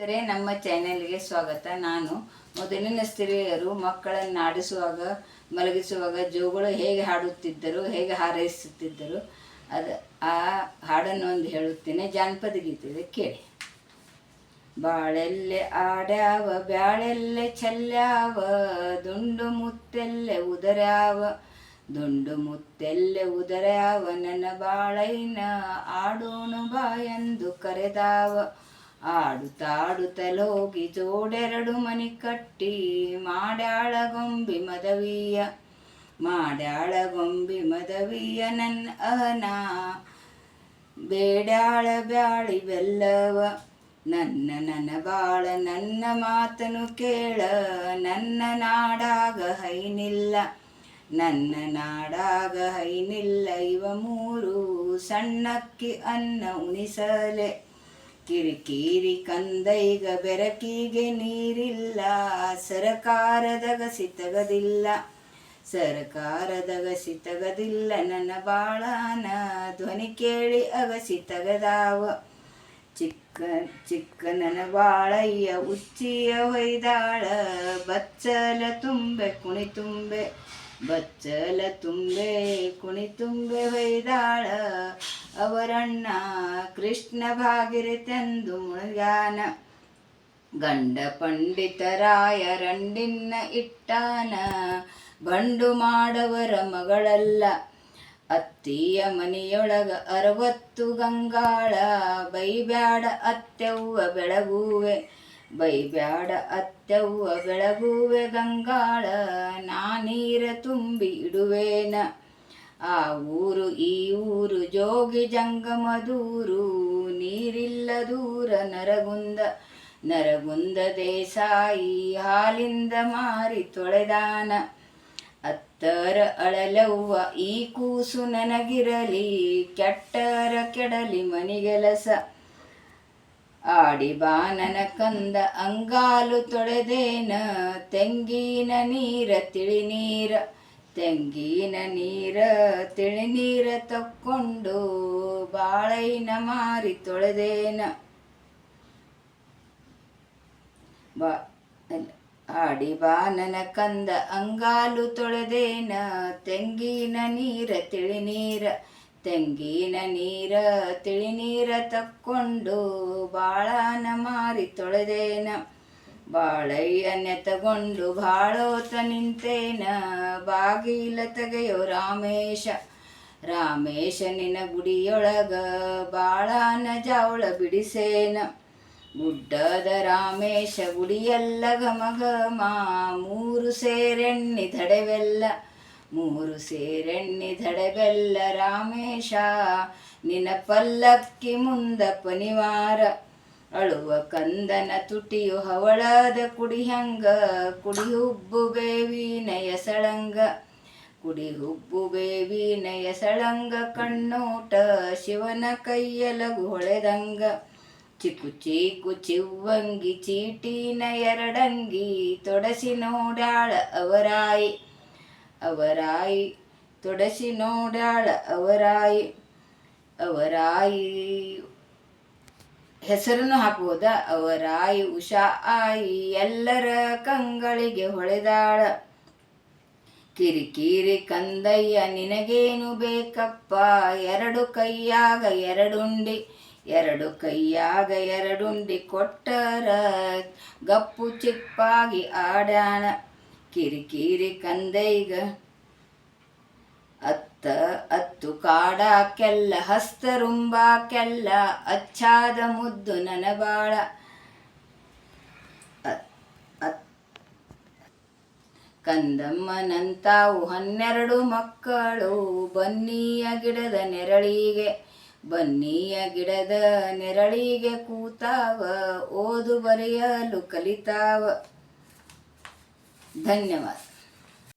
ಸ್ನೇಹಿತರೆ, ನಮ್ಮ ಚಾನೆಲ್ಗೆ ಸ್ವಾಗತ. ನಾನು ಮೊದಲಿನ ಸ್ತ್ರೀಯರು ಮಕ್ಕಳನ್ನು ಆಡಿಸುವಾಗ ಮಲಗಿಸುವಾಗ ಜೋಗುಳ ಹೇಗೆ ಹಾಡುತ್ತಿದ್ದರು, ಹೇಗೆ ಹಾರೈಸುತ್ತಿದ್ದರು, ಆ ಹಾಡನ್ನು ಒಂದು ಹೇಳುತ್ತೇನೆ. ಜಾನಪದ ಗೀತೆ ಇದೆ, ಕೇಳಿ. ಬಾಳೆಲ್ಲೆ ಆಡ್ಯಾವ ಬ್ಯಾಳೆಲ್ಲೆ ಚೆಲ್ಯಾವ, ದುಂಡು ಮುತ್ತೆಲ್ಲೆ ಉದರ್ಯಾವ, ದುಂಡು ಮುತ್ತೆಲ್ಲೆ ಉದರ್ಯಾವ, ನನ್ನ ಬಾಳೈನ ಆಡೋಣು ಬಾಯಂದು ಕರೆದಾವ. ಆಡುತ್ತಾಡುತ್ತಲೋಗಿ ಜೋಡೆರಡು ಮನಿ ಕಟ್ಟಿ, ಮಾಡ್ಯಾಳ ಗೊಂಬಿ ಮದವಿಯ, ಮಾಡ್ಯಾಳ ಗೊಂಬಿ ಮದವಿಯ, ನನ್ನ ಅಹನ ಬೇಡ್ಯಾಳ ಬ್ಯಾಳಿ ಬೆಲ್ಲವ. ನನ್ನ ಬಾಳ ನನ್ನ ಮಾತನು ಕೇಳ, ನನ್ನ ನಾಡಾಗ ಹೈನಿಲ್ಲ, ನನ್ನ ನಾಡಾಗ ಹೈನಿಲ್ಲ, ಇವ ಮೂರು ಸಣ್ಣಕ್ಕಿ ಅನ್ನ ಉಣಿಸಲೆ. ಕಿರಿಕಿರಿ ಕಂದೈಗ ಬೆರಕಿಗೆ ನೀರಿಲ್ಲ, ಸರಕಾರದಗಸಿ ತಗದಿಲ್ಲ, ಸರಕಾರದಗಸಿ ತಗದಿಲ್ಲ, ನನ್ನ ಬಾಳನ ಧ್ವನಿ ಕೇಳಿ ಅಗಸಿ ತಗದಾವ. ಚಿಕ್ಕ ನನ್ನ ಬಾಳಯ್ಯ ಉಚ್ಚಿಯ ಹೊಯ್ದಾಳ, ಬಚ್ಚಲ ತುಂಬೆ ಕುಣಿ ತುಂಬೆ, ಬಚ್ಚಲ ತುಂಬೆ ಕುಣಿ ತುಂಬೆ ಹೊಯ್ದಾಳ. ಅವರಣ್ಣ ಕೃಷ್ಣ ಭಾಗಿರತೆಂದು ಮುಳುಗ್ಯಾನ, ಗಂಡ ಪಂಡಿತರಾಯ ರಂಡಿನ್ನ ಇಟ್ಟಾನ, ಬಂಡು ಮಾಡವರ ಮಗಳಲ್ಲ, ಅತ್ತಿಯ ಮನೆಯೊಳಗ 60 ಗಂಗಾಳ. ಬೈಬ್ಯಾಡ ಅತ್ತೆವ್ವ ಬೆಳಗುವೆ, ಬೈಬ್ಯಾಡ ಅತ್ತೆವ್ವ ಬೆಳಗುವೆ ಗಂಗಾಳ, ನಾನೀರ ತುಂಬಿ ಇಡುವೇನ. ಆ ಊರು ಈ ಊರು ಜೋಗಿ ಜಂಗಮದೂರು, ನೀರಿಲ್ಲ ದೂರ ನರಗುಂದ, ನರಗುಂದ ದೇಸಾಯಿ ಹಾಲಿಂದ ಮಾರಿ ತೊಳೆದಾನ. ಅತ್ತರ ಅಳಲವ್ವ ಈ ಕೂಸು ನನಗಿರಲಿ, ಕೆಟ್ಟರ ಕೆಡಲಿ ಮನಿಗೆಲಸ. ಆಡಿ ಬಾ ನನ್ನ ಕಂದ ಅಂಗಾಲು ತೊಳೆದೇನ, ತೆಂಗಿನ ನೀರ ತಿಳಿ ನೀರ, ತೆಂಗಿನ ನೀರ ತಿಳಿ ನೀರ ತಕ್ಕೊಂಡು, ಬಾಳೈನ ಮಾರಿ ತೊಳೆದೇನ. ಆಡಿ ಬಾ ನನ್ನ ಕಂದ ಅಂಗಾಲು ತೊಳೆದೇನ, ತೆಂಗಿನ ನೀರ ತಿಳಿ ನೀರ, ತೆಂಗಿನ ನೀರ ತಿಳಿ ನೀರ ತಕ್ಕೊಂಡು, ಬಾಳನ ಮಾರಿ ತೊಳೆದೇನ. ಬಾಳಯ್ಯನೆ ತಗೊಂಡು ಬಾಳೋತ ನಿಂತೇನ, ಬಾಗಿಲ ತೆಗೆಯೋ ರಾಮೇಶ, ರಾಮೇಶ ನಿನ ಗುಡಿಯೊಳಗ ಬಾಳನ ಜಾವಳ ಬಿಡಿಸೇನ. ಗುಡ್ಡದ ರಾಮೇಶ ಗುಡಿಯಲ್ಲ ಘಮಘಮ, 3 ಸೇರೆಣ್ಣಿ ಧಡೆವೆಲ್ಲ, 3 ಸೇರೆಣ್ಣಿ ಧಡೆವೆಲ್ಲ. ರಾಮೇಶ ನಿನ ಪಲ್ಲಕ್ಕಿ ಮುಂದ ಪನಿವಾರ, ಅಳುವ ಕಂದನ ತುಟಿಯು ಹವಳದ ಕುಡಿಹಂಗ, ಕುಡಿ ಹುಬ್ಬು ಬೇವಿನ ಎಸಳಂಗ, ಕುಡಿ ಹುಬ್ಬು ಬೇವಿನ ಎಸಳಂಗ. ಕಣ್ಣೋಟ ಶಿವನ ಕೈಯಲಗು ಹೊಳೆದಂಗ, ಚಿಕ್ಕು ಚೀಕು ಚಿವ್ವಂಗಿ ಚೀಟಿನ 2 ಅಂಗಿ, ತೊಡಸಿ ನೋಡ್ಯಾಳ ಅವರಾಯಿ, ಅವರಾಯಿ ತೊಡಸಿ ನೋಡ್ಯಾಳ ಅವರಾಯಿ. ಅವರಾಯಿ ಹೆಸರನ್ನು ಹಾಕುವುದ, ಅವರಾಯಿ ಉಷಾ ಆಯಿ ಎಲ್ಲರ ಕಂಗಳಿಗೆ ಹೊಳೆದಾಳ. ಕಿರಿಕಿರಿ ಕಂದಯ್ಯ ನಿನಗೇನು ಬೇಕಪ್ಪ, 2 ಕೈಯಾಗ 2 ಉಂಡಿ, 2 ಕೈಯಾಗ 2 ಉಂಡಿ ಕೊಟ್ಟರ ಗಪ್ಪು ಚಿಪ್ಪಾಗಿ ಆಡ್ಯಾಣ. ಕಿರಿಕಿರಿ ಕಂದೈಗ ಅತ್ತು ಕಾಡಾಕೆಲ್ಲ, ಹಸ್ತರುಂಬಾಕೆಲ್ಲ, ಅಚ್ಚಾದ ಮುದ್ದು ನನ್ನ ಬಾಳ. ಕಂದಮ್ಮನಂತಾವು 12 ಮಕ್ಕಳು, ಬನ್ನಿಯ ಗಿಡದ ನೆರಳಿಗೆ, ಬನ್ನಿಯ ಗಿಡದ ನೆರಳಿಗೆ ಕೂತಾವ, ಓದು ಬರೆಯಲು ಕಲಿತಾವ. ಧನ್ಯವಾದ.